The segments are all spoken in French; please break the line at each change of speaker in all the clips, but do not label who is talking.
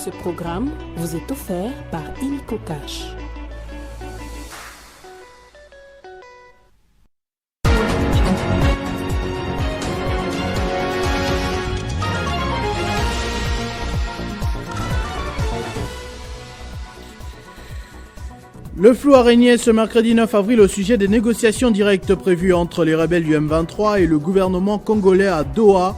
Ce programme vous est offert par Illico Cash.
Le flou a régné ce mercredi 9 avril au sujet des négociations directes prévues entre les rebelles du M23 et le gouvernement congolais à Doha.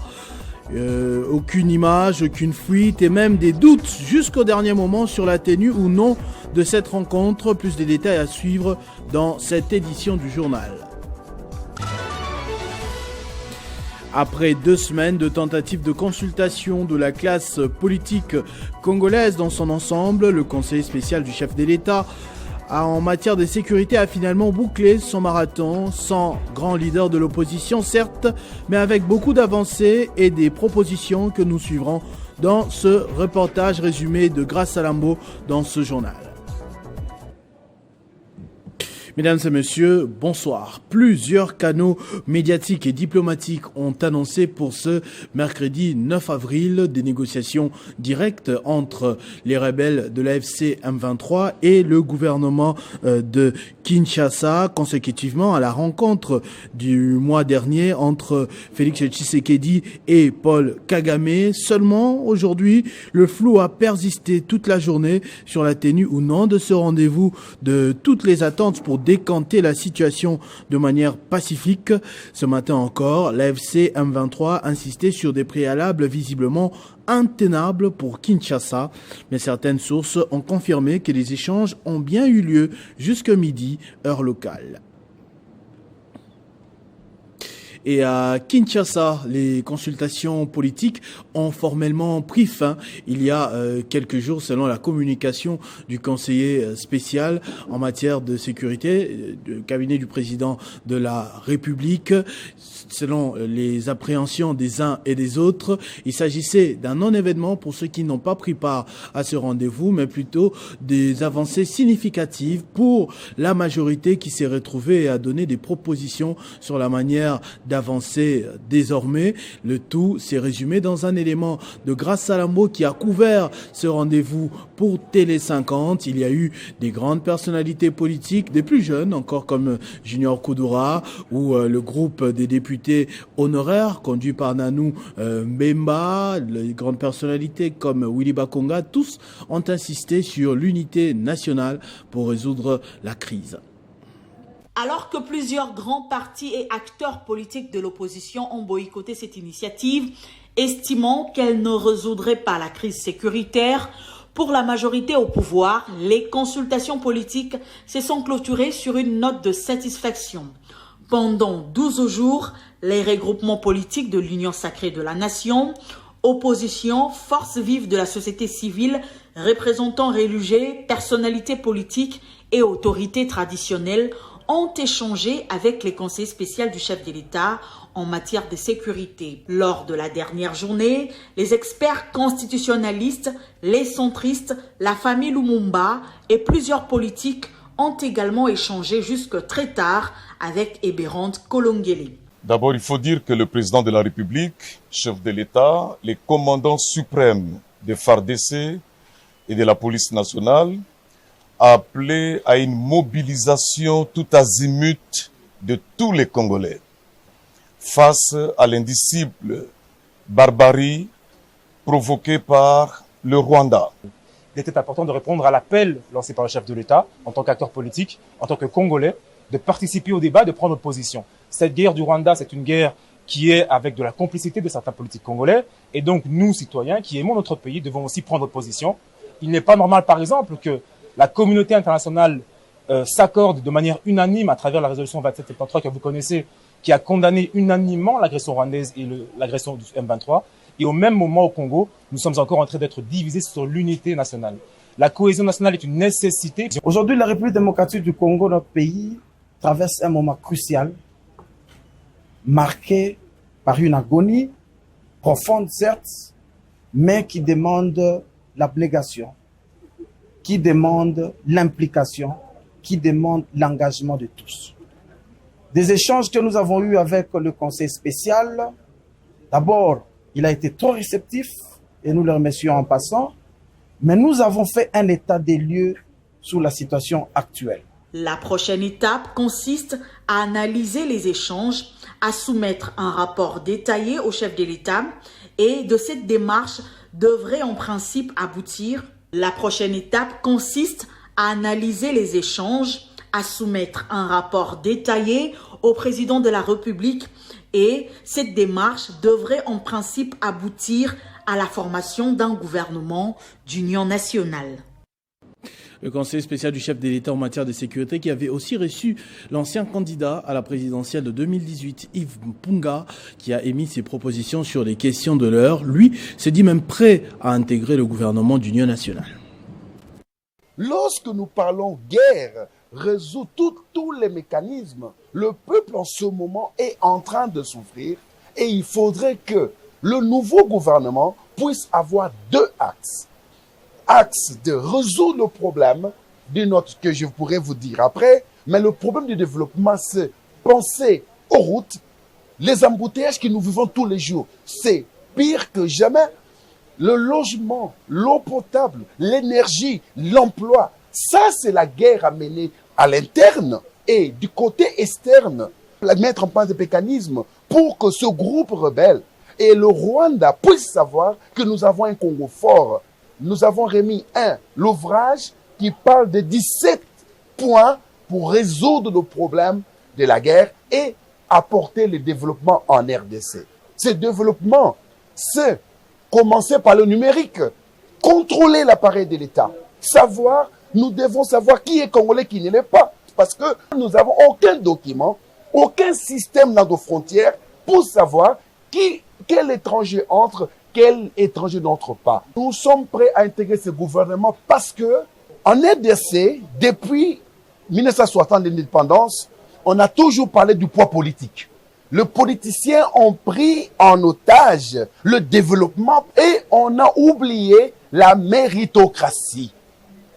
Aucune image, aucune fuite et même des doutes jusqu'au dernier moment sur la tenue ou non de cette rencontre. Plus de détails à suivre dans cette édition du journal. Après 2 semaines de tentatives de consultation de la classe politique congolaise dans son ensemble, le conseiller spécial du chef de l'État en matière de sécurité a finalement bouclé son marathon sans grand leader de l'opposition, certes, mais avec beaucoup d'avancées et des propositions que nous suivrons dans ce reportage résumé de Grace Salambo dans ce journal. Mesdames et messieurs, bonsoir. Plusieurs canaux médiatiques et diplomatiques ont annoncé pour ce mercredi 9 avril des négociations directes entre les rebelles de l'AFC M23 et le gouvernement de Kinshasa, consécutivement à la rencontre du mois dernier entre Félix Tshisekedi et Paul Kagame. Seulement, aujourd'hui, le flou a persisté toute la journée sur la tenue ou non de ce rendez-vous, de toutes les attentes pour décanter la situation de manière pacifique. Ce matin encore, l'AFC M23 insistait sur des préalables visiblement intenables pour Kinshasa, mais certaines sources ont confirmé que les échanges ont bien eu lieu jusqu'à midi, heure locale. Et à Kinshasa, les consultations politiques ont formellement pris fin il y a quelques jours, selon la communication du conseiller spécial en matière de sécurité du cabinet du président de la République. Selon les appréhensions des uns et des autres, il s'agissait d'un non-événement pour ceux qui n'ont pas pris part à ce rendez-vous, mais plutôt des avancées significatives pour la majorité qui s'est retrouvée et a donné des propositions sur la manière d'avancer désormais. Le tout s'est résumé dans un élément de Grace Salambo qui a couvert ce rendez-vous pour Télé 50. Il y a eu des grandes personnalités politiques, des plus jeunes encore comme Junior Koudoura ou le groupe des députés honoraires conduit par Nanou Mbemba, les grandes personnalités comme Willy Bakonga, tous ont insisté sur l'unité nationale pour résoudre la crise.
Alors que plusieurs grands partis et acteurs politiques de l'opposition ont boycotté cette initiative, estimant qu'elle ne résoudrait pas la crise sécuritaire, pour la majorité au pouvoir, les consultations politiques se sont clôturées sur une note de satisfaction. Pendant 12 jours, les regroupements politiques de l'Union sacrée de la nation, opposition, forces vives de la société civile, représentants religieux, personnalités politiques et autorités traditionnelles ont échangé avec les conseillers spéciaux du chef de l'État en matière de sécurité. Lors de la dernière journée, les experts constitutionnalistes, les centristes, la famille Lumumba et plusieurs politiques ont également échangé jusque très tard avec Eberhard Kolongele.
D'abord, il faut dire que le président de la République, chef de l'État, les commandants suprêmes des FARDC et de la police nationale a appelé à une mobilisation tout azimut de tous les Congolais face à l'indicible barbarie provoquée par le Rwanda.
Il était important de répondre à l'appel lancé par le chef de l'État, en tant qu'acteur politique, en tant que Congolais, de participer au débat, de prendre position. Cette guerre du Rwanda, c'est une guerre qui est avec de la complicité de certains politiques congolais. Et donc, nous, citoyens, qui aimons notre pays, devons aussi prendre position. Il n'est pas normal, par exemple, que la communauté internationale s'accorde de manière unanime à travers la résolution 2773 que vous connaissez, qui a condamné unanimement l'agression rwandaise et l'agression du M23. Et au même moment, au Congo, nous sommes encore en train d'être divisés sur l'unité nationale. La cohésion nationale est une nécessité.
Aujourd'hui, la République démocratique du Congo, notre pays, traverse un moment crucial, marqué par une agonie profonde, certes, mais qui demande l'abnégation, qui demande l'implication, qui demande l'engagement de tous. Des échanges que nous avons eus avec le conseil spécial, d'abord, il a été trop réceptif, et nous le remercions en passant. Mais nous avons fait un état des lieux sur la situation actuelle.
La prochaine étape consiste à analyser les échanges, à soumettre un rapport détaillé au chef de l'État et de cette démarche devrait en principe aboutir. La prochaine étape consiste à analyser les échanges, à soumettre un rapport détaillé au président de la République et cette démarche devrait en principe aboutir à la formation d'un gouvernement d'union nationale.
Le conseiller spécial du chef de l'État en matière de sécurité qui avait aussi reçu l'ancien candidat à la présidentielle de 2018, Yves Mpunga, qui a émis ses propositions sur les questions de l'heure. Lui s'est dit même prêt à intégrer le gouvernement d'union nationale.
Lorsque nous parlons guerre, résout tous les mécanismes, le peuple en ce moment est en train de souffrir et il faudrait que le nouveau gouvernement puisse avoir deux axes. Axe de résoudre le problème que je pourrais vous dire après, mais le problème du développement, c'est penser aux routes, les embouteillages que nous vivons tous les jours. C'est pire que jamais. Le logement, l'eau potable, l'énergie, l'emploi, ça c'est la guerre à mener à l'interne et du côté externe, mettre en place des mécanismes pour que ce groupe rebelle et le Rwanda puissent savoir que nous avons un Congo fort. Nous avons remis l'ouvrage qui parle de 17 points pour résoudre le problème de la guerre et apporter le développement en RDC. Ce développement, c'est commencer par le numérique, contrôler l'appareil de l'État, nous devons savoir qui est Congolais, qui ne l'est pas, parce que nous n'avons aucun document, aucun système dans nos frontières pour savoir quel étranger entre, quel étranger n'entre pas. Nous sommes prêts à intégrer ce gouvernement parce que en RDC, depuis 1960, l'indépendance, on a toujours parlé du poids politique. Les politiciens ont pris en otage le développement et on a oublié la méritocratie.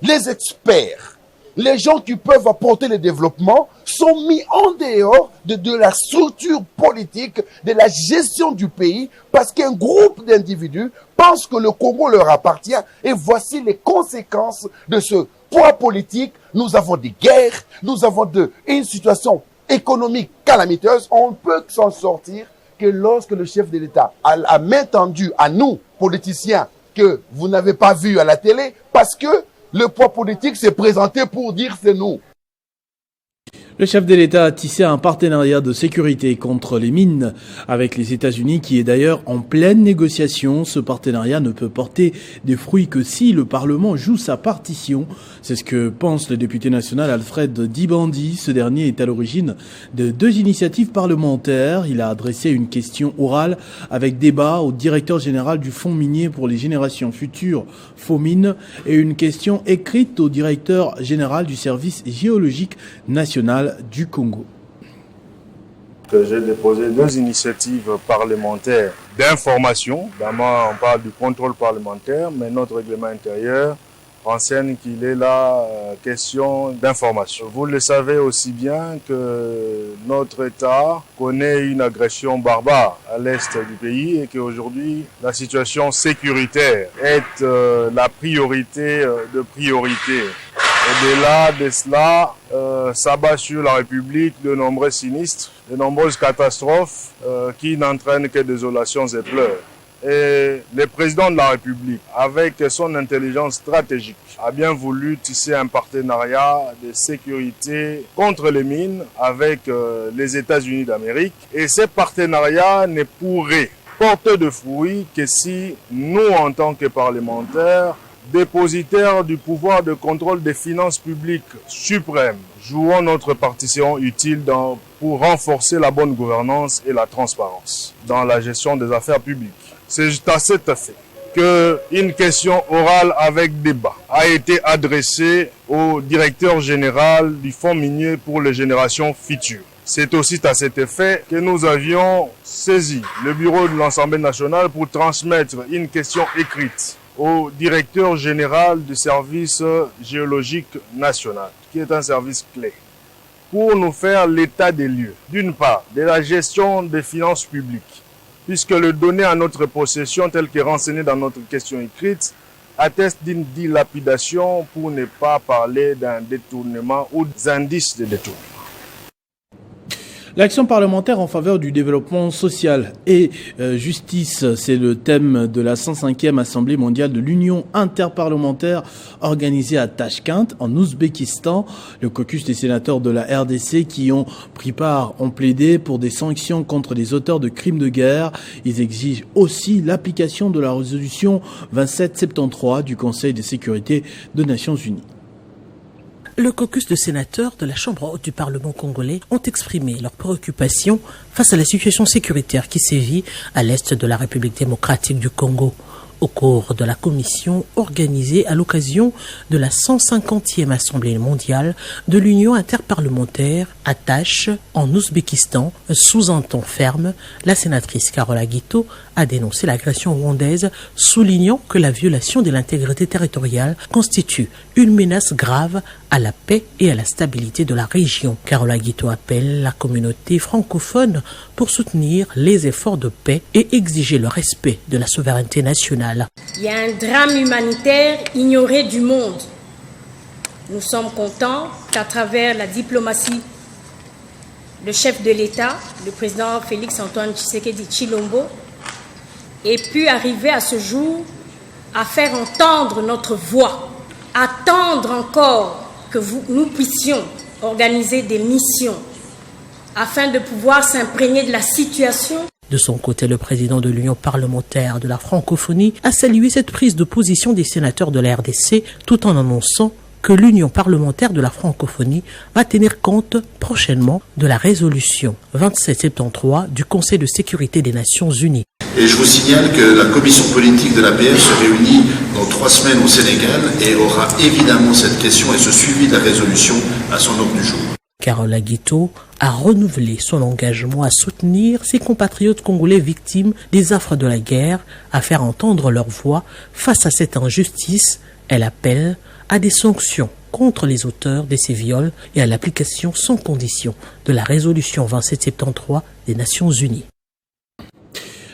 Les experts, les gens qui peuvent apporter le développement sont mis en dehors de la structure politique, de la gestion du pays, parce qu'un groupe d'individus pense que le Congo leur appartient. Et voici les conséquences de ce poids politique. Nous avons des guerres, nous avons une situation économique calamiteuse. On ne peut s'en sortir que lorsque le chef de l'État a main tendue à nous, politiciens, que vous n'avez pas vu à la télé, parce que le poids politique s'est présenté pour dire c'est nous.
Le chef de l'État a tissé un partenariat de sécurité contre les mines avec les États-Unis qui est d'ailleurs en pleine négociation. Ce partenariat ne peut porter des fruits que si le Parlement joue sa partition. C'est ce que pense le député national Alfred Dibandi. Ce dernier est à l'origine de 2 initiatives parlementaires. Il a adressé une question orale avec débat au directeur général du Fonds minier pour les générations futures, FOMIN, et une question écrite au directeur général du service géologique national du Congo.
J'ai déposé 2 initiatives parlementaires d'information. D'abord, on parle du contrôle parlementaire, mais notre règlement intérieur renseigne qu'il est là question d'information. Vous le savez aussi bien que notre État connaît une agression barbare à l'est du pays et qu'aujourd'hui, la situation sécuritaire est la priorité de priorité. Au-delà de cela, s'abat sur la République de nombreux sinistres, de nombreuses catastrophes qui n'entraînent que désolations et pleurs. Et le président de la République, avec son intelligence stratégique, a bien voulu tisser un partenariat de sécurité contre les mines avec les États-Unis d'Amérique. Et ce partenariat ne pourrait porter de fruits que si nous, en tant que parlementaires, dépositaires du pouvoir de contrôle des finances publiques suprême, jouons notre partition utile pour renforcer la bonne gouvernance et la transparence dans la gestion des affaires publiques. C'est à cet effet qu'une question orale avec débat a été adressée au directeur général du Fonds minier pour les générations futures. C'est aussi à cet effet que nous avions saisi le bureau de l'Assemblée nationale pour transmettre une question écrite au directeur général du service géologique national, qui est un service clé, pour nous faire l'état des lieux, d'une part, de la gestion des finances publiques, puisque le donné à notre possession, tel que renseigné dans notre question écrite, atteste d'une dilapidation, pour ne pas parler d'un détournement ou d'indices de détournement.
L'action parlementaire en faveur du développement social et justice, c'est le thème de la 105e Assemblée mondiale de l'Union interparlementaire organisée à Tachkent, en Ouzbékistan. Le caucus des sénateurs de la RDC qui ont pris part ont plaidé pour des sanctions contre les auteurs de crimes de guerre. Ils exigent aussi l'application de la résolution 2773 du Conseil de sécurité des Nations Unies.
Le caucus de sénateurs de la Chambre haute du Parlement congolais ont exprimé leurs préoccupations face à la situation sécuritaire qui sévit à l'est de la République démocratique du Congo. Au cours de la commission organisée à l'occasion de la 150e Assemblée mondiale de l'Union interparlementaire à Tâche en Ouzbékistan, sous un ton ferme, la sénatrice Carola Guito a dénoncé l'agression rwandaise, soulignant que la violation de l'intégrité territoriale constitue une menace grave à la paix et à la stabilité de la région. Carola Guito appelle la communauté francophone pour soutenir les efforts de paix et exiger le respect de la souveraineté nationale.
Il y a un drame humanitaire ignoré du monde. Nous sommes contents qu'à travers la diplomatie, le chef de l'État, le président Félix-Antoine Tshisekedi Tshilombo, ait pu arriver à ce jour à faire entendre notre voix, attendre encore que nous puissions organiser des missions afin de pouvoir s'imprégner de la situation.
De son côté, le président de l'Union parlementaire de la francophonie a salué cette prise de position des sénateurs de la RDC tout en annonçant que l'Union parlementaire de la francophonie va tenir compte prochainement de la résolution 2773 du Conseil de sécurité des Nations Unies.
Et je vous signale que la commission politique de l'APR se réunit dans 3 semaines au Sénégal et aura évidemment cette question et ce suivi de la résolution à son ordre du jour.
Carola Guito a renouvelé son engagement à soutenir ses compatriotes congolais victimes des affres de la guerre, à faire entendre leur voix face à cette injustice. Elle appelle à des sanctions contre les auteurs de ces viols et à l'application sans condition de la résolution 2773 des Nations Unies.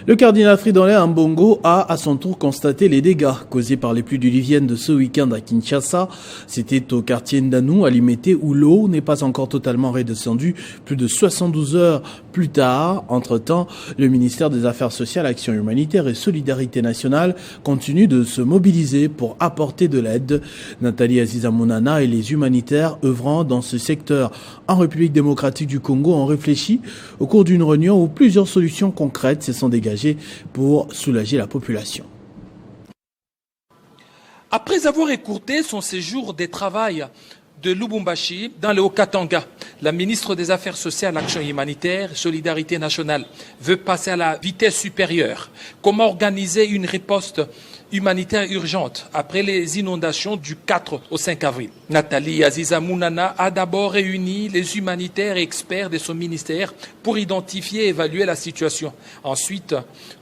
Le cardinal Fridolin Ambongo a à son tour constaté les dégâts causés par les pluies diluviennes de ce week-end à Kinshasa. C'était au quartier Ndanou, à Limete, où l'eau n'est pas encore totalement redescendue plus de 72 heures plus tard. Entre-temps, le ministère des Affaires sociales, Action humanitaire et Solidarité nationale continue de se mobiliser pour apporter de l'aide. Nathalie Aziza Mounana et les humanitaires œuvrant dans ce secteur en République démocratique du Congo ont réfléchi au cours d'une réunion où plusieurs solutions concrètes se sont dégagées pour soulager la population.
Après avoir écourté son séjour de travail de Lubumbashi dans le Haut-Katanga, la ministre des Affaires sociales, Action humanitaire et Solidarité nationale veut passer à la vitesse supérieure. Comment organiser une riposte humanitaire urgente après les inondations du 4 au 5 avril. Nathalie Aziza Mounana a d'abord réuni les humanitaires et experts de son ministère pour identifier et évaluer la situation. Ensuite,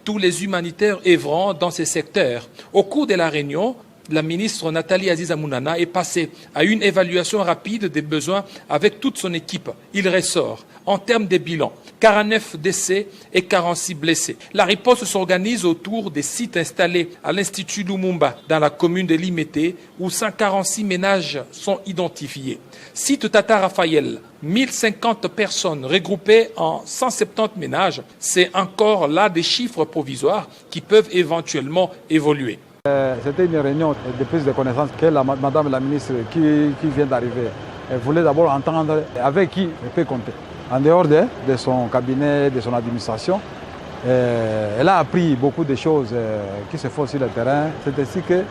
tous les humanitaires œuvrant dans ces secteurs. Au cours de la réunion, la ministre Nathalie Aziza Mounana est passée à une évaluation rapide des besoins avec toute son équipe. Il ressort, en termes de bilan, 49 décès et 46 blessés. La riposte s'organise autour des sites installés à l'Institut Lumumba, dans la commune de Limete, où 146 ménages sont identifiés. Site Tata Raphaël, 1050 personnes regroupées en 170 ménages. C'est encore là des chiffres provisoires qui peuvent éventuellement évoluer.
C'était une réunion de prise de connaissance que Madame la ministre qui vient d'arriver. Elle voulait d'abord entendre avec qui elle peut compter. En dehors de son cabinet, de son administration, elle a appris beaucoup de choses qui se font sur le terrain. C'est ainsi que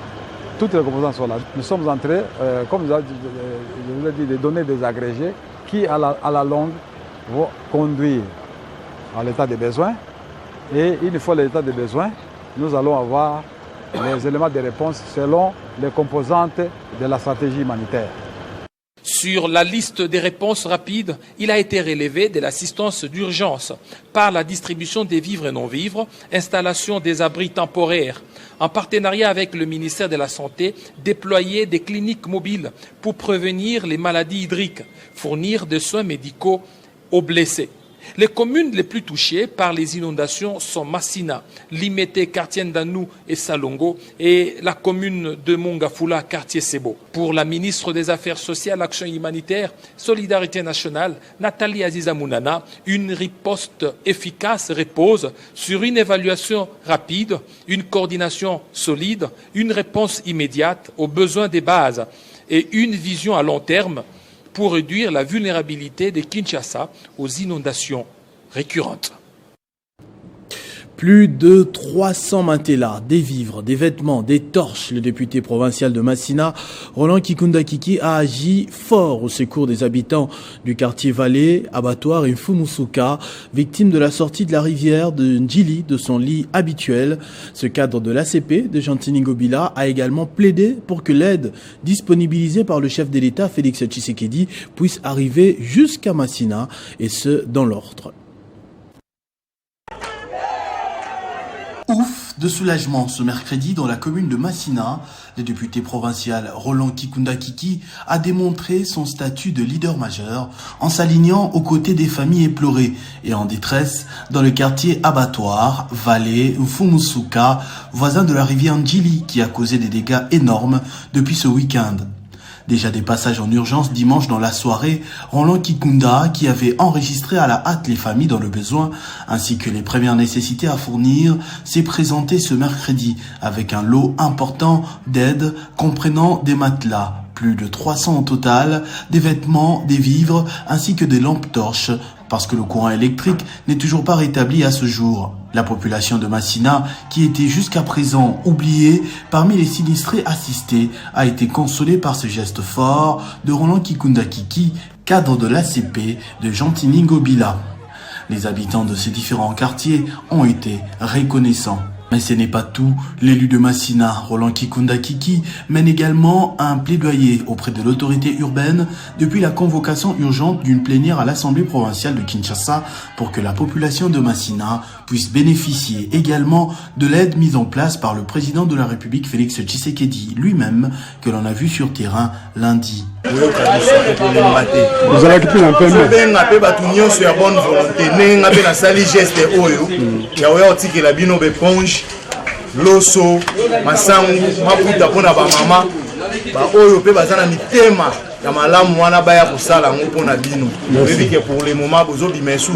toutes les composantes sont là. Nous sommes en train, comme je vous ai dit, de donner des agrégés qui, à la longue, vont conduire à l'état des besoins. Et une fois l'état des besoins, nous allons avoir les éléments de réponse selon les composantes de la stratégie humanitaire.
Sur la liste des réponses rapides, il a été relevé de l'assistance d'urgence par la distribution des vivres et non-vivres, installation des abris temporaires, en partenariat avec le ministère de la Santé, déployer des cliniques mobiles pour prévenir les maladies hydriques, fournir des soins médicaux aux blessés. Les communes les plus touchées par les inondations sont Massina, Limete, quartier Ndanou et Salongo, et la commune de Mongafula, quartier Sebo. Pour la ministre des Affaires sociales, Action humanitaire, Solidarité nationale, Nathalie Aziza Mounana, une riposte efficace repose sur une évaluation rapide, une coordination solide, une réponse immédiate aux besoins des bases et une vision à long terme pour réduire la vulnérabilité de Kinshasa aux inondations récurrentes.
Plus de 300 matelas, des vivres, des vêtements, des torches. Le député provincial de Massina, Roland Kikunda Kiki, a agi fort au secours des habitants du quartier Vallée, Abattoir et Fumusuka, victimes de la sortie de la rivière de Ndjili de son lit habituel. Ce cadre de l'ACP de Jantiningobila a également plaidé pour que l'aide disponibilisée par le chef de l'État, Félix Tshisekedi, puisse arriver jusqu'à Massina, et ce, dans l'ordre. Ouf de soulagement ce mercredi dans la commune de Massina. Le député provincial Roland Kikunda Kiki a démontré son statut de leader majeur en s'alignant aux côtés des familles éplorées et en détresse dans le quartier Abattoir, Vallée, Fumusuka, voisin de la rivière Ndjili qui a causé des dégâts énormes depuis ce week-end. Déjà des passages en urgence dimanche dans la soirée, Roland Kikunda, qui avait enregistré à la hâte les familles dans le besoin, ainsi que les premières nécessités à fournir, s'est présenté ce mercredi avec un lot important d'aide comprenant des matelas, plus de 300 au total, des vêtements, des vivres, ainsi que des lampes torches, parce que le courant électrique n'est toujours pas rétabli à ce jour. La population de Massina, qui était jusqu'à présent oubliée parmi les sinistrés assistés, a été consolée par ce geste fort de Roland Kikunda Kiki, cadre de l'ACP de Jantiningobila. Les habitants de ces différents quartiers ont été reconnaissants. Mais ce n'est pas tout. L'élu de Massina, Roland Kikunda Kiki, mène également un plaidoyer auprès de l'autorité urbaine depuis la convocation urgente d'une plénière à l'Assemblée provinciale de Kinshasa pour que la population de Massina puisse bénéficier également de l'aide mise en place par le président de la République Félix Tshisekedi lui-même, que l'on a vu sur terrain lundi.
Vous allez quitter un peu bonne volonté. Loso, masangu, maputa pona ba mama, ba oyo pe bazana mitema ya malamu wana baya kusala ngopona bino. Bébé pour le moment bozo bimesu.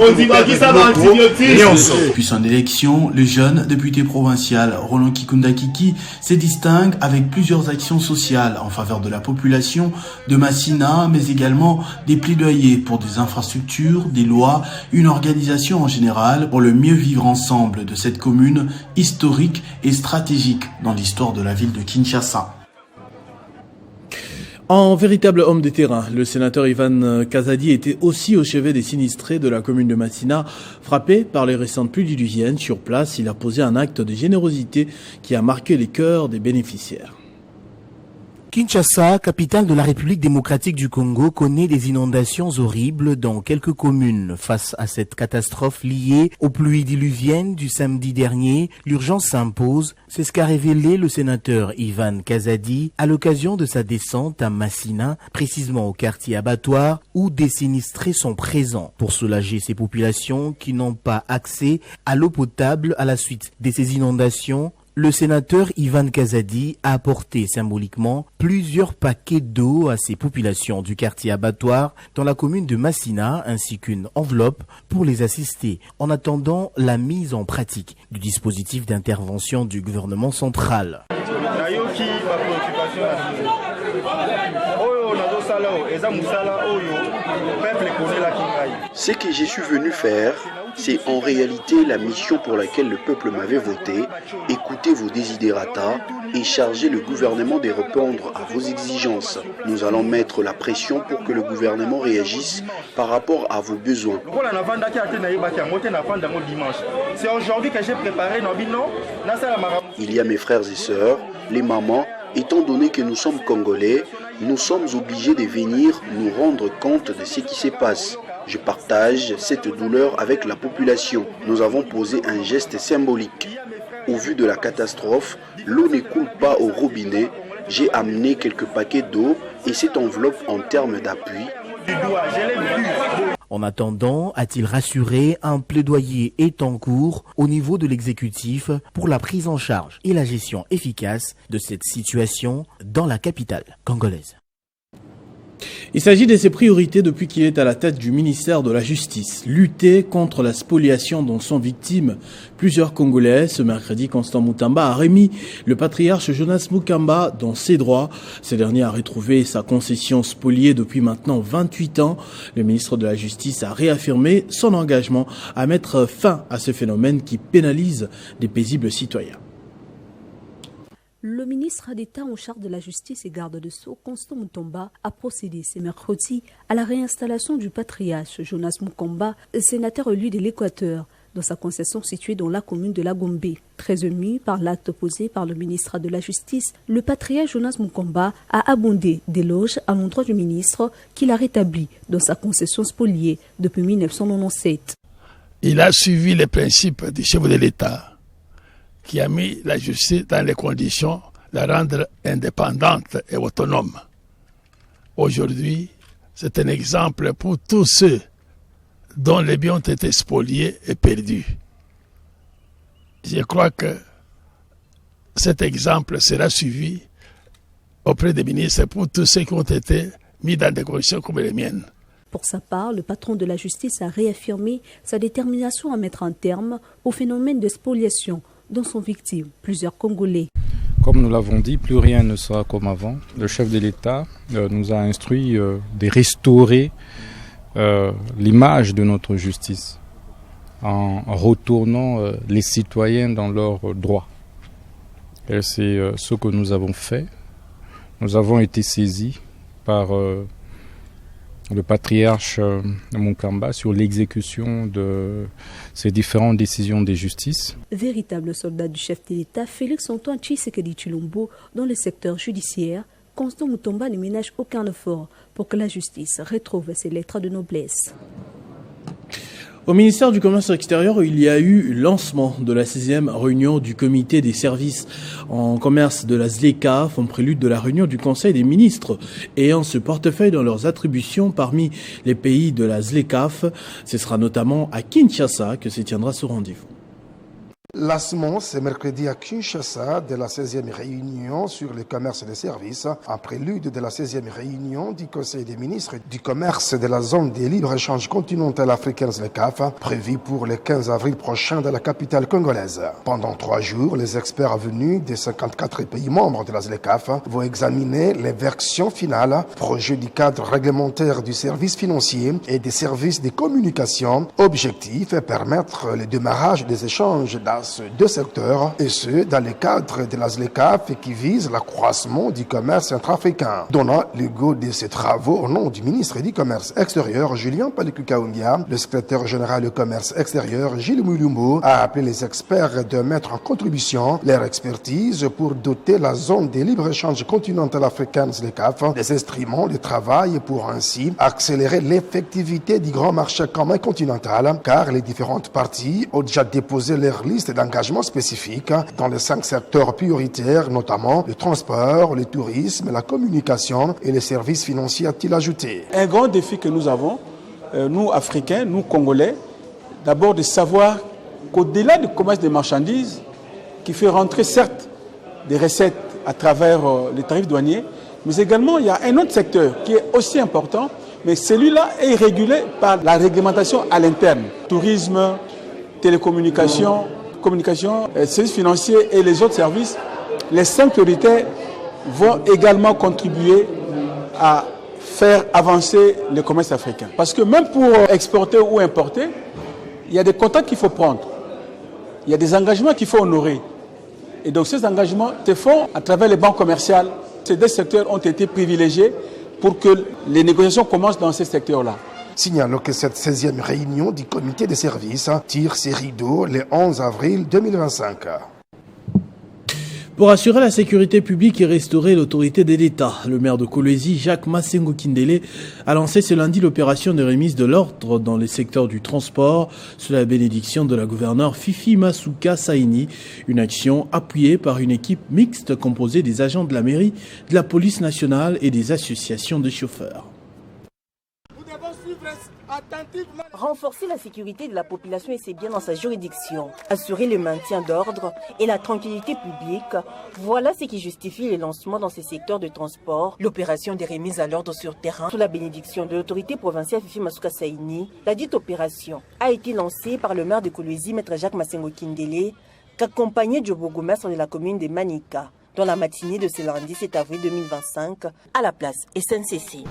Depuis son élection, le jeune député provincial Roland Kikunda Kiki se distingue avec plusieurs actions sociales en faveur de la population de Massina, mais également des plaidoyers pour des infrastructures, des lois, une organisation en général pour le mieux vivre ensemble de cette commune historique et stratégique dans l'histoire de la ville de Kinshasa. En véritable homme de terrain, le sénateur Ivan Kazadi était aussi au chevet des sinistrés de la commune de Massina. Frappé par les récentes pluies diluviennes sur place, il a posé un acte de générosité qui a marqué les cœurs des bénéficiaires.
Kinshasa, capitale de la République démocratique du Congo, connaît des inondations horribles dans quelques communes. Face à cette catastrophe liée aux pluies diluviennes du samedi dernier, l'urgence s'impose. C'est ce qu'a révélé le sénateur Ivan Kazadi à l'occasion de sa descente à Massina, précisément au quartier Abattoir, où des sinistrés sont présents pour soulager ces populations qui n'ont pas accès à l'eau potable à la suite de ces inondations. Le sénateur Ivan Kazadi a apporté symboliquement plusieurs paquets d'eau à ces populations du quartier Abattoir dans la commune de Massina, ainsi qu'une enveloppe pour les assister en attendant la mise en pratique du dispositif d'intervention du gouvernement central.
Ce que je suis venu faire, c'est en réalité la mission pour laquelle le peuple m'avait voté, écouter vos desiderata et charger le gouvernement de répondre à vos exigences. Nous allons mettre la pression pour que le gouvernement réagisse par rapport à vos besoins.
C'est aujourd'hui que j'ai préparé nos binômes.
Il y a mes frères et sœurs, les mamans. Étant donné que nous sommes Congolais, nous sommes obligés de venir nous rendre compte de ce qui se passe. Je partage cette douleur avec la population. Nous avons posé un geste symbolique. Au vu de la catastrophe, l'eau ne coule pas au robinet. J'ai amené quelques paquets d'eau et cette enveloppe en termes d'appui.
En attendant, a-t-il rassuré, un plaidoyer est en cours au niveau de l'exécutif pour la prise en charge et la gestion efficace de cette situation dans la capitale congolaise.
Il s'agit de ses priorités depuis qu'il est à la tête du ministère de la Justice. Lutter contre la spoliation dont sont victimes plusieurs Congolais. Ce mercredi, Constant Mutamba a remis le patriarche Jonas Mukamba dans ses droits. Ce dernier a retrouvé sa concession spoliée depuis maintenant 28 ans. Le ministre de la Justice a réaffirmé son engagement à mettre fin à ce phénomène qui pénalise des paisibles citoyens.
Le ministre d'État en charge de la justice et garde de Sceaux, Constant Mutamba, a procédé ce mercredi à la réinstallation du patriarche Jonas Mukamba, sénateur élu de l'Équateur, dans sa concession située dans la commune de la Gombe. Très ému par l'acte posé par le ministre de la Justice, le patriarche Jonas Mukamba a abondé d'éloges à l'endroit du ministre qu'il a rétabli dans sa concession spoliée depuis 1997.
Il a suivi les principes du chef de l'État, qui a mis la justice dans les conditions de la rendre indépendante et autonome. Aujourd'hui, c'est un exemple pour tous ceux dont les biens ont été spoliés et perdus. Je crois que cet exemple sera suivi auprès des ministres pour tous ceux qui ont été mis dans des conditions comme les miennes.
Pour sa part, le patron de la justice a réaffirmé sa détermination à mettre un terme au phénomène de spoliation dont sont victimes plusieurs Congolais.
Comme nous l'avons dit, plus rien ne sera comme avant. Le chef de l'État nous a instruit de restaurer l'image de notre justice en retournant les citoyens dans leurs droits. Et c'est ce que nous avons fait. Nous avons été saisis par le patriarche Mukamba sur l'exécution de ces différentes décisions de justice.
Véritable soldat du chef de l'État, Félix-Antoine Tshisekedi Tshilombo, dans le secteur judiciaire, Constant Mutamba ne ménage aucun effort pour que la justice retrouve ses lettres de noblesse.
Au ministère du Commerce extérieur, il y a eu lancement de la 16e réunion du comité des services en commerce de la ZLECAf, en prélude de la réunion du Conseil des ministres ayant ce portefeuille dans leurs attributions parmi les pays de la ZLECAf. Ce sera notamment à Kinshasa que se tiendra ce rendez-vous.
Lancement ce mercredi à Kinshasa de la 16e réunion sur le commerce et les services, en prélude de la 16e réunion du Conseil des ministres du commerce de la zone des libre-échanges continentale africaine ZLECAf, prévue pour le 15 avril prochain dans la capitale congolaise. Pendant 3 jours, les experts venus des 54 pays membres de la ZLECAf vont examiner les versions finales, projet du cadre réglementaire du service financier et des services de communication. Objectif est permettre le démarrage des échanges dans ces 2 secteurs, et ce, dans le cadre de la ZLECAf qui vise l'accroissement du commerce intra-africain. Donnant le go de ces travaux au nom du ministre du Commerce extérieur, Julien Paluku-Kaungia, le secrétaire général du Commerce extérieur, Gilles Mulumbu, a appelé les experts de mettre en contribution leur expertise pour doter la zone de libre-échange continentale africaine ZLECAf des instruments de travail pour ainsi accélérer l'effectivité du grand marché commun continental, car les différentes parties ont déjà déposé leur liste d'engagements spécifiques dans les 5 secteurs prioritaires, notamment le transport, le tourisme, la communication et les services financiers, a-t-il ajouté.
Un grand défi que nous avons, nous Africains, nous Congolais, d'abord de savoir qu'au-delà du commerce des marchandises, qui fait rentrer certes des recettes à travers les tarifs douaniers, mais également il y a un autre secteur qui est aussi important, mais celui-là est régulé par la réglementation à l'interne. Tourisme, télécommunications, communication, services financiers et les autres services, les 5 priorités vont également contribuer à faire avancer le commerce africain. Parce que même pour exporter ou importer, il y a des contacts qu'il faut prendre, il y a des engagements qu'il faut honorer. Et donc ces engagements se font à travers les banques commerciales. Ces 2 secteurs ont été privilégiés pour que les négociations commencent dans ces secteurs-là.
Signalons que cette 16e réunion du comité des services tire ses rideaux le 11 avril 2025.
Pour assurer la sécurité publique et restaurer l'autorité de l'État, le maire de Kolwezi, Jacques Massengo Kindele, a lancé ce lundi l'opération de remise de l'ordre dans les secteurs du transport sous la bénédiction de la gouverneure Fifi Masuka Saini, une action appuyée par une équipe mixte composée des agents de la mairie, de la police nationale et des associations de chauffeurs.
Nous devons suivre
Renforcer la sécurité de la population et ses biens dans sa juridiction, assurer le maintien d'ordre et la tranquillité publique, voilà ce qui justifie le lancement dans ces secteurs de transport, l'opération des remises à l'ordre sur terrain. Sous la bénédiction de l'autorité provinciale Fifi Masuka Saini, la dite opération a été lancée par le maire de Kolwezi, Maître Jacques Masengo Kindele, qu'accompagné du bourgmestre de la commune de Manika, dans la matinée de ce lundi 7 avril 2025, à la place SNCC.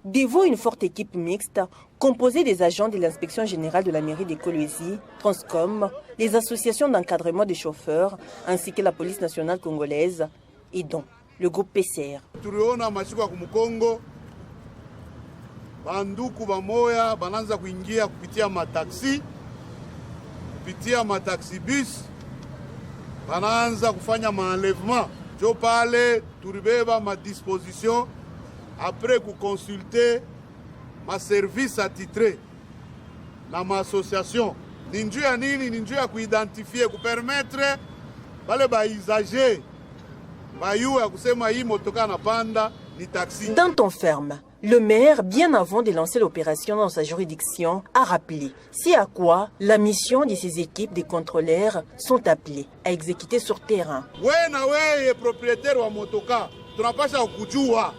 Dévot une forte équipe mixte composée des agents de l'inspection générale de la mairie de Kolwezi, Transcom, les associations d'encadrement des chauffeurs ainsi que la police nationale congolaise et dont le groupe PCR.
Banduku bamoya bananza kuingia kupitia mataxi bus bananza kufanya maenlèvement jo pale turibeba ma disposition après consulter ma service attitré na ma association ninju ya nini ninju ya kuidentifie kupermettre bale baisager bayu ya kusema hii motoka na panda ni taxi.
Dans ton ferme, le maire, bien avant de lancer l'opération dans sa juridiction, a rappelé c'est à quoi la mission de ces équipes de contrôleurs sont appelées à exécuter sur terrain.
Wewe propriétaire wa motoka, tunapasha kujua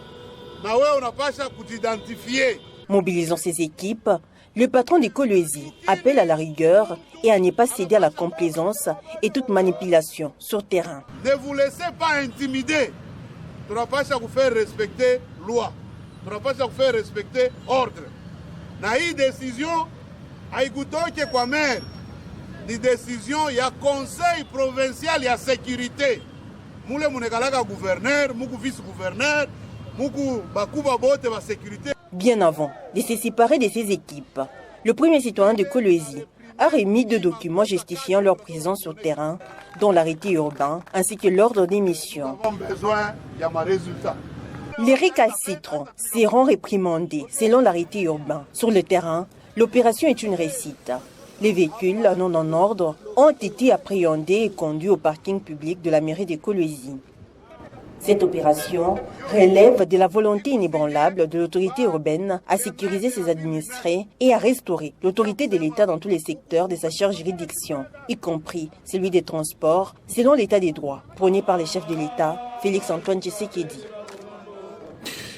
na wewe unapasha kujidentifier.
Mobilisant ces équipes, le patron de Kolwezi appelle à la rigueur et à ne pas céder à la complaisance et toute manipulation sur terrain.
Ne vous laissez pas intimider. Tunapasha faire respecter loi. Tunapasha faire respecter ordre. Na hii décision haikutoke kwa maire. Ni décision ya conseil provincial ya sécurité. Mule munekalaka gouverneur, muku vice-gouverneur, muku bakuba bote ba sécurité.
Bien avant de se séparer de ces équipes, le premier citoyen de Kolwezi a remis 2 documents justifiant leur présence sur terrain, dont l'arrêté urbain ainsi que l'ordre d'émission. Les récalcitrants seront réprimandés selon l'arrêté urbain. Sur le terrain, l'opération est une réussite. Les véhicules non en ordre ont été appréhendés et conduits au parking public de la mairie de Kolwezi. Cette opération relève de la volonté inébranlable de l'autorité urbaine à sécuriser ses administrés et à restaurer l'autorité de l'État dans tous les secteurs de sa chère juridiction, y compris celui des transports, selon l'état des droits, prôné par les chefs de l'État, Félix-Antoine Tshisekedi.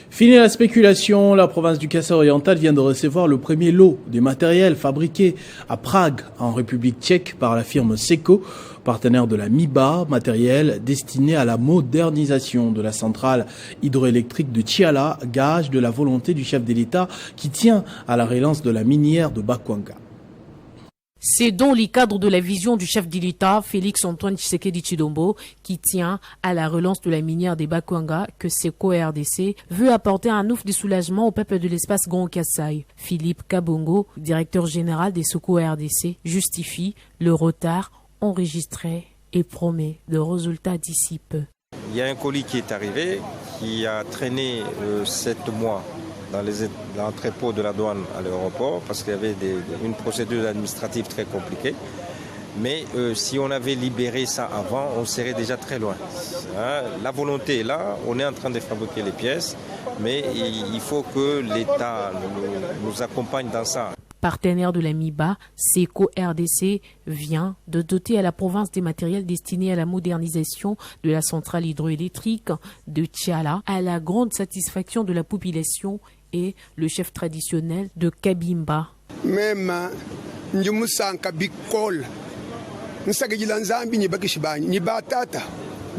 Fini la spéculation, la province du Kassai oriental vient de recevoir le premier lot des matériels fabriqués à Prague, en République tchèque, par la firme Seco, partenaire de la MIBA, matériel destiné à la modernisation de la centrale hydroélectrique de Tchiala, gage de la volonté du chef de l'État qui tient à la relance de la minière de Bakwanga.
C'est dans le cadre de la vision du chef de l'État, Félix-Antoine Tshisekedi Tshilombo, qui tient à la relance de la minière des Bakwanga, que Seco RDC veut apporter un ouf de soulagement au peuple de l'espace Grand Kassai. Philippe Kabongo, directeur général des Seco RDC, justifie le retard enregistré et promet de résultats d'ici peu.
Il y a un colis qui est arrivé, qui a traîné 7 mois dans l'entrepôt de la douane à l'aéroport parce qu'il y avait une procédure administrative très compliquée. Mais si on avait libéré ça avant, on serait déjà très loin. Hein? La volonté est là, on est en train de fabriquer les pièces, mais il faut que l'État nous accompagne dans ça.
Partenaire de la MIBA, Seco RDC vient de doter à la province des matériels destinés à la modernisation de la centrale hydroélectrique de Tchiala, à la grande satisfaction de la population et le chef traditionnel de Kabimba.
Même Njumusanka Bikol, Nsagila Nzambi Nibakishibani, Nibatata,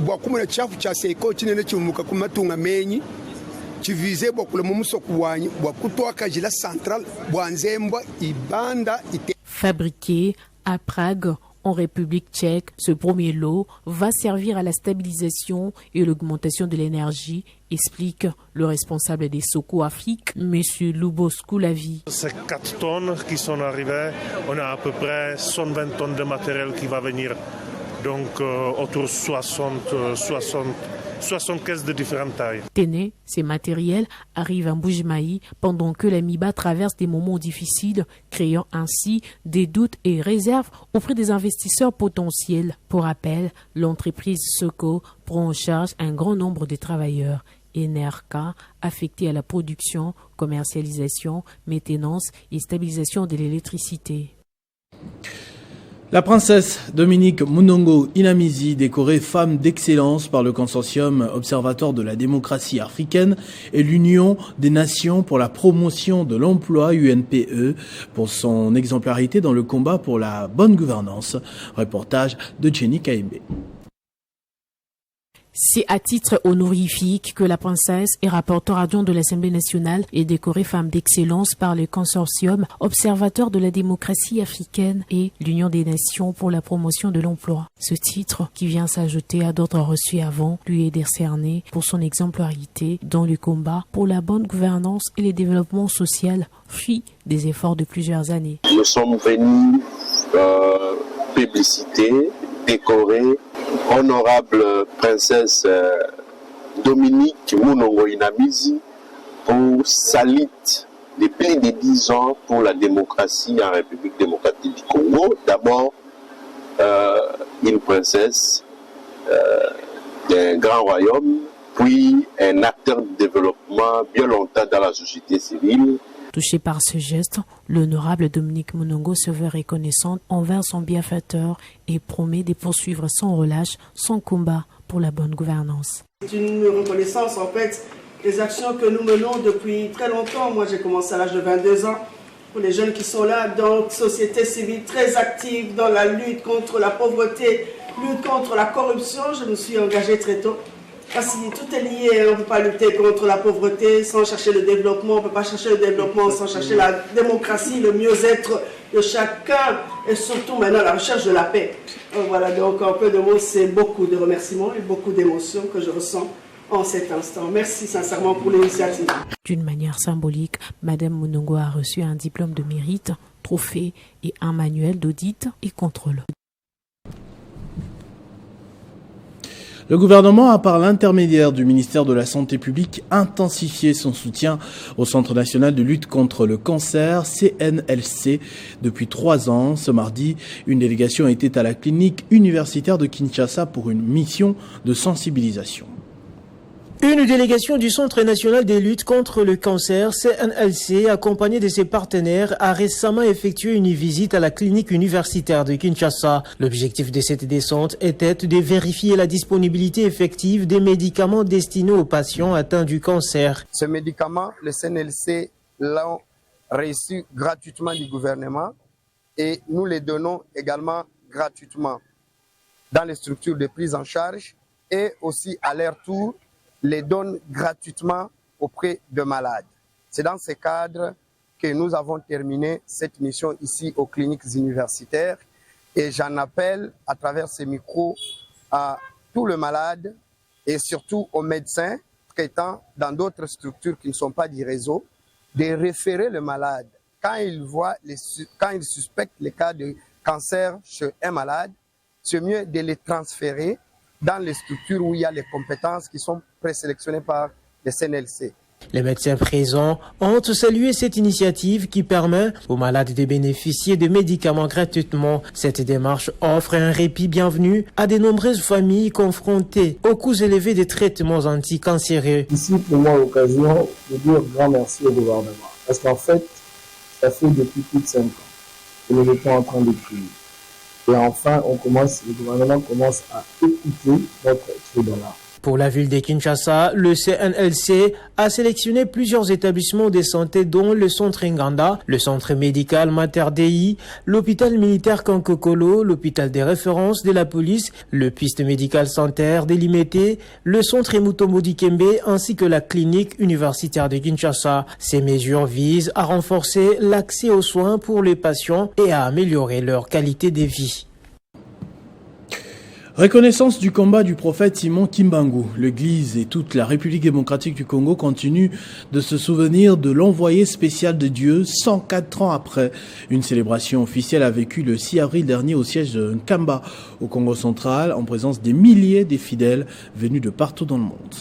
Bokumuna Chafu cha Seco, Chinene Chumuka Kumatunga Meni.
Fabriqué à Prague, en République tchèque, ce premier lot va servir à la stabilisation et l'augmentation de l'énergie, explique le responsable des Seco Afrique, M. Lubos Koulavi.
Ces 4 tonnes qui sont arrivées, on a à peu près 120 tonnes de matériel qui va venir. Donc autour de 75 de différentes tailles.
Téné, ces matériels arrivent à Mbujimai pendant que la MIBA traverse des moments difficiles, créant ainsi des doutes et réserves auprès des investisseurs potentiels. Pour rappel, l'entreprise Seco prend en charge un grand nombre de travailleurs Enerca, affectés à la production, commercialisation, maintenance et stabilisation de l'électricité.
La princesse Dominique Munongo Inamizi, décorée femme d'excellence par le consortium Observatoire de la démocratie africaine et l'Union des nations pour la promotion de l'emploi UNPE pour son exemplarité dans le combat pour la bonne gouvernance. Reportage de Jenny Kaimbe.
C'est à titre honorifique que la princesse et rapporteur adjoint de l'Assemblée nationale est décorée femme d'excellence par le consortium Observateur de la démocratie africaine et l'Union des nations pour la promotion de l'emploi. Ce titre, qui vient s'ajouter à d'autres reçus avant, lui est décerné pour son exemplarité dans le combat pour la bonne gouvernance et le développement social, fruit des efforts de plusieurs années.
Nous sommes venus publiciter, décorer honorable princesse Dominique Munongo Inamizi pour sa lutte de plus de 10 ans pour la démocratie en République démocratique du Congo. D'abord, une princesse d'un grand royaume, puis un acteur de développement bien longtemps dans la société civile.
Touché par ce geste, l'honorable Dominique Munongo se veut reconnaissante envers son bienfaiteur et promet de poursuivre sans relâche son combat pour la bonne gouvernance.
C'est une reconnaissance en fait des actions que nous menons depuis très longtemps. Moi j'ai commencé à l'âge de 22 ans. Pour les jeunes qui sont là, donc société civile très active dans la lutte contre la pauvreté, lutte contre la corruption, je me suis engagée très tôt. Parce que tout est lié, on ne peut pas lutter contre la pauvreté sans chercher le développement, on ne peut pas chercher le développement sans chercher la démocratie, le mieux-être de chacun et surtout maintenant la recherche de la paix. Voilà, donc en peu de mots, c'est beaucoup de remerciements et beaucoup d'émotions que je ressens en cet instant. Merci sincèrement pour l'initiative.
D'une manière symbolique, Madame Munongo a reçu un diplôme de mérite, trophée et un manuel d'audit et contrôle.
Le gouvernement a, par l'intermédiaire du ministère de la Santé publique, intensifié son soutien au Centre national de lutte contre le cancer, CNLC, depuis 3 ans. Ce mardi, une délégation était à la clinique universitaire de Kinshasa pour une mission de sensibilisation.
Une délégation du Centre national de lutte contre le cancer, CNLC, accompagnée de ses partenaires, a récemment effectué une visite à la clinique universitaire de Kinshasa. L'objectif de cette descente était de vérifier la disponibilité effective des médicaments destinés aux patients atteints du cancer.
Ces médicaments, le CNLC l'ont reçu gratuitement du gouvernement et nous les donnons également gratuitement dans les structures de prise en charge et aussi à leur tour les donnent gratuitement auprès de malades. C'est dans ce cadre que nous avons terminé cette mission ici aux cliniques universitaires et j'en appelle à travers ces micros à tous les malades et surtout aux médecins traitant dans d'autres structures qui ne sont pas du réseau de référer le malade quand ils suspectent les cas de cancer chez un malade. C'est mieux de les transférer dans les structures où il y a les compétences qui sont présélectionnées par le CNLC.
Les médecins présents ont salué cette initiative qui permet aux malades de bénéficier de médicaments gratuitement. Cette démarche offre un répit bienvenu à de nombreuses familles confrontées aux coûts élevés des traitements anticancéreux.
Ici, pour moi, l'occasion de dire grand merci au gouvernement. Parce qu'en fait, ça fait depuis plus de 5 ans que nous étions en train de prier. Et enfin, le gouvernement commence à écouter notre cri de l'âme.
Pour la ville de Kinshasa, le CNLC a sélectionné plusieurs établissements de santé dont le centre Nganda, le centre médical Mater Dei, l'hôpital militaire Kankokolo, l'hôpital de référence de la police, le piste médical sanitaire délimité, le centre Mutombo Dikembe ainsi que la clinique universitaire de Kinshasa. Ces mesures visent à renforcer l'accès aux soins pour les patients et à améliorer leur qualité de vie.
Reconnaissance du combat du prophète Simon Kimbangu. L'Église et toute la République démocratique du Congo continuent de se souvenir de l'envoyé spécial de Dieu 104 ans après. Une célébration officielle a vécu le 6 avril dernier au siège de Nkamba, au Congo central, en présence des milliers de fidèles venus de partout dans le monde.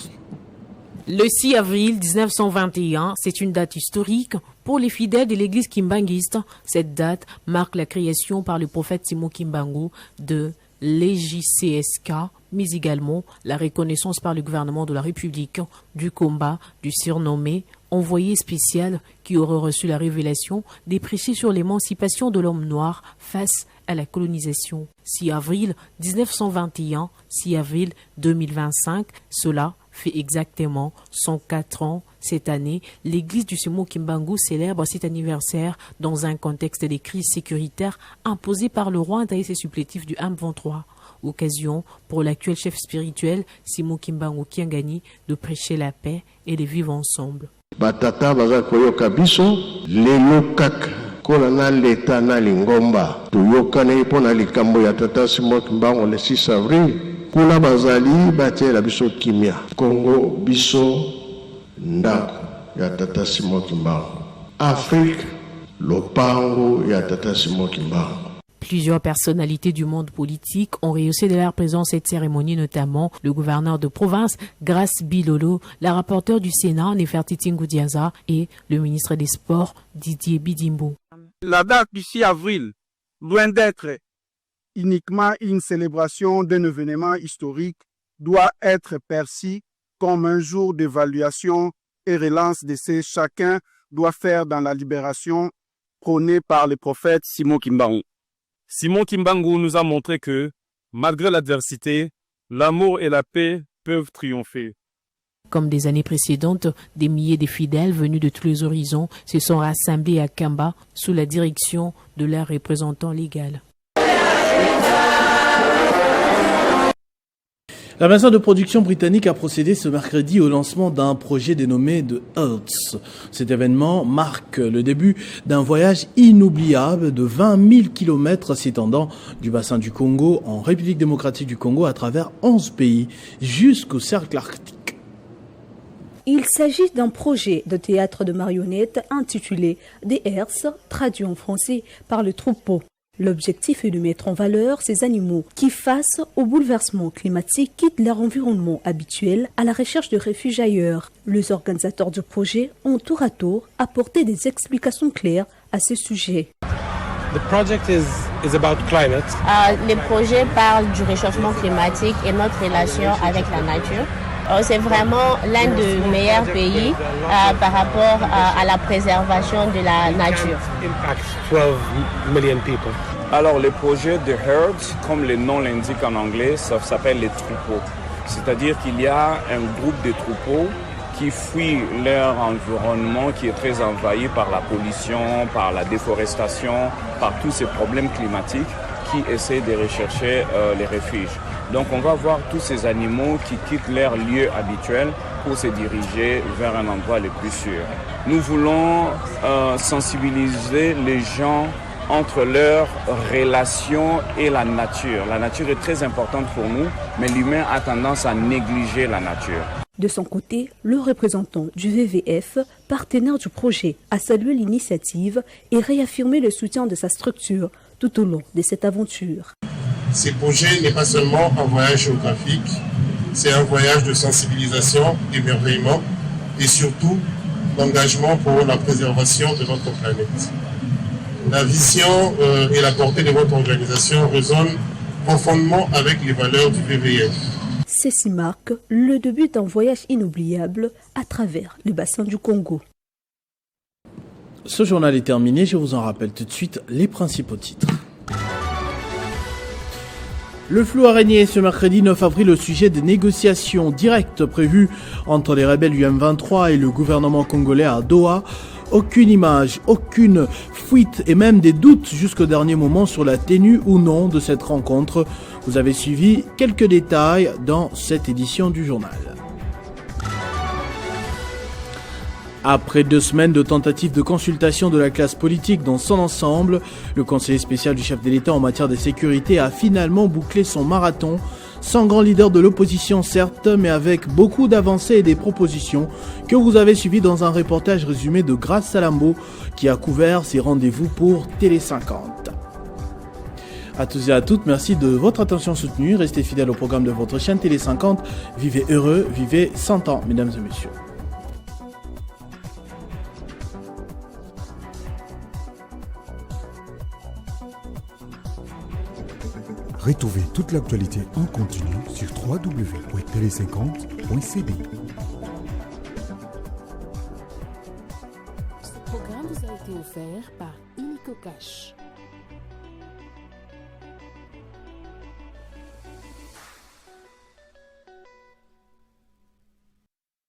Le 6 avril 1921, c'est une date historique pour les fidèles de l'église kimbanguiste. Cette date marque la création par le prophète Simon Kimbangu de l'EJCSK, mais également la reconnaissance par le gouvernement de la République du combat du surnommé envoyé spécial qui aurait reçu la révélation des prêchés sur l'émancipation de l'homme noir face à la colonisation. 6 avril 1921, 6 avril 2025, cela fait exactement 104 ans. Cette année, l'église du Simo Kimbangu célèbre cet anniversaire dans un contexte des crises sécuritaires imposées par le roi et ses supplétifs du M23. Occasion pour l'actuel chef spirituel Simo Kimbangu Kiangani de prêcher la paix et de vivre ensemble.
Batata baza koyoka biso lelo kaka kola na leta na lingomba tuyokana ipona likambo ya tata Simo Kimbangu le 6 avril kuna bazali batiela biso kimia Kongo biso ndako ya tata Simo Kimbangu Afrique lopango ya tata Simo Kimbangu.
Plusieurs personnalités du monde politique ont rehaussé de leur présence cette cérémonie, notamment le gouverneur de province, Grace Bilolo, la rapporteure du Sénat, Nefertiti Ngoudiaza, et le ministre des Sports, Didier Bidimbo.
La date du 6 avril, loin d'être uniquement une célébration d'un événement historique, doit être perçue comme un jour d'évaluation et relance de ce que chacun doit faire dans la libération prônée par le prophète Simo Kimbangu.
Simo Kimbangu nous a montré que, malgré l'adversité, l'amour et la paix peuvent triompher.
Comme des années précédentes, des milliers de fidèles venus de tous les horizons se sont rassemblés à Kamba sous la direction de leur représentant légal.
La maison de production britannique a procédé ce mercredi au lancement d'un projet dénommé The Earths. Cet événement marque le début d'un voyage inoubliable de 20 000 km s'étendant du bassin du Congo en République démocratique du Congo à travers 11 pays jusqu'au cercle arctique.
Il s'agit d'un projet de théâtre de marionnettes intitulé The Earths, traduit en français par le troupeau. L'objectif est de mettre en valeur ces animaux qui, face au bouleversement climatique, quittent leur environnement habituel à la recherche de refuge ailleurs. Les organisateurs du projet ont tour à tour apporté des explications claires à ce sujet.
The project is about climate.
Le projet parle du réchauffement climatique et notre relation avec la nature. C'est vraiment l'un des meilleurs pays par rapport à la préservation de la nature.
Alors le projet de Herds, comme le nom l'indique en anglais, ça s'appelle les troupeaux. C'est-à-dire qu'il y a un groupe de troupeaux qui fuient leur environnement qui est très envahi par la pollution, par la déforestation, par tous ces problèmes climatiques, qui essaient de rechercher les refuges. Donc on va voir tous ces animaux qui quittent leur lieu habituel pour se diriger vers un endroit le plus sûr. Nous voulons sensibiliser les gens entre leur relation et la nature. La nature est très importante pour nous, mais l'humain a tendance à négliger la nature.
De son côté, le représentant du WWF, partenaire du projet, a salué l'initiative et réaffirmé le soutien de sa structure tout au long de cette aventure.
Ce projet n'est pas seulement un voyage géographique, c'est un voyage de sensibilisation, d'émerveillement et surtout d'engagement pour la préservation de notre planète. La vision et la portée de votre organisation résonnent profondément avec les valeurs du WWF.
Ceci marque le début d'un voyage inoubliable à travers le bassin du Congo.
Ce journal est terminé, je vous en rappelle tout de suite les principaux titres. Le flou a régné ce mercredi 9 avril au sujet des négociations directes prévues entre les rebelles du M23 et le gouvernement congolais à Doha. Aucune image, aucune fuite et même des doutes jusqu'au dernier moment sur la tenue ou non de cette rencontre. Vous avez suivi quelques détails dans cette édition du journal. Après 2 semaines de tentatives de consultation de la classe politique dans son ensemble, le conseiller spécial du chef de l'État en matière de sécurité a finalement bouclé son marathon, sans grand leader de l'opposition certes, mais avec beaucoup d'avancées et des propositions que vous avez suivies dans un reportage résumé de Grace Salambo qui a couvert ces rendez-vous pour Télé 50. À tous et à toutes, merci de votre attention soutenue. Restez fidèles au programme de votre chaîne Télé 50. Vivez heureux, vivez 100 ans, mesdames et messieurs.
Retrouvez toute l'actualité en continu sur www.tele50.cd.
Ce programme vous a été offert par Unico Cash.